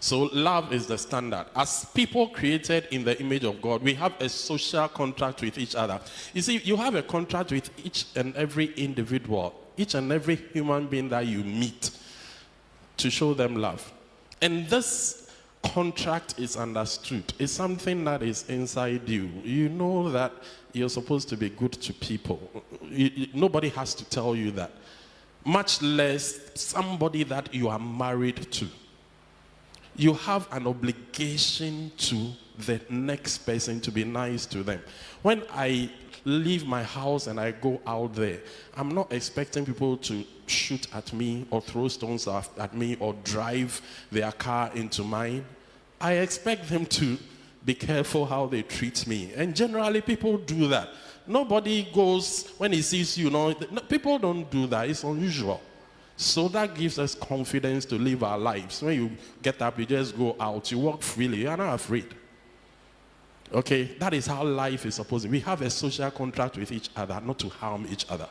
So love is the standard. As people created in the image of God, we have a social contract with each other. You see, you have a contract with each and every individual, each and every human being that you meet, to show them love. And this contract is understood. It's something that is inside you. You know that you're supposed to be good to people. Nobody has to tell you that. Much less somebody that you are married to. You have an obligation to the next person to be nice to them. When I leave my house and I go out there, I'm not expecting people to shoot at me or throw stones at me or drive their car into mine. I expect them to be careful how they treat me. And generally people do that. Nobody goes, when he sees you, people don't do that. It's unusual. So that gives us confidence to live our lives. When you get up, you just go out, you walk freely, you are not afraid. Okay, that is how life is supposed to be. We have a social contract with each other, not to harm each other.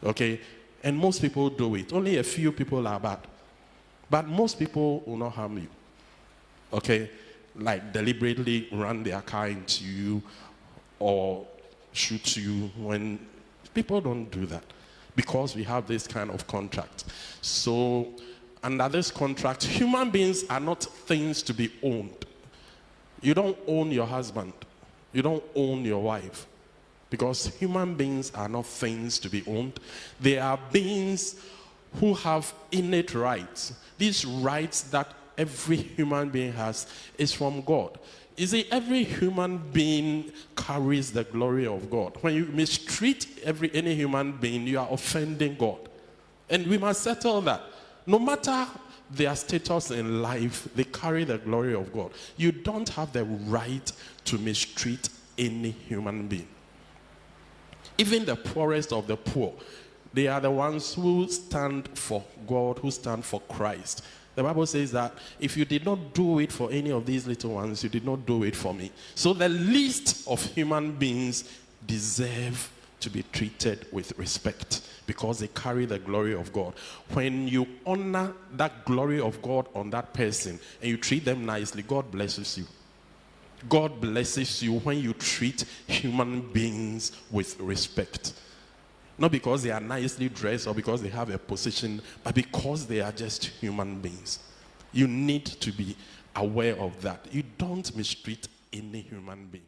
Okay, and most people do it. Only a few people are bad. But most people will not harm you. Okay, like deliberately run their car into you or shoot you. When people don't do that. Because we have this kind of contract. So, under this contract, human beings are not things to be owned. You don't own your husband. You don't own your wife. Because human beings are not things to be owned. They are beings who have innate rights. These rights that every human being has is from God. You see, every human being carries the glory of God. When you mistreat any human being, you are offending God. And we must settle that. No matter their status in life, they carry the glory of God. You don't have the right to mistreat any human being. Even the poorest of the poor, they are the ones who stand for God, who stand for Christ. The Bible says that if you did not do it for any of these little ones, you did not do it for me. So the least of human beings deserve to be treated with respect because they carry the glory of God. When you honor that glory of God on that person and you treat them nicely, God blesses you. God blesses you when you treat human beings with respect. Not because they are nicely dressed or because they have a position, but because they are just human beings. You need to be aware of that. You don't mistreat any human being.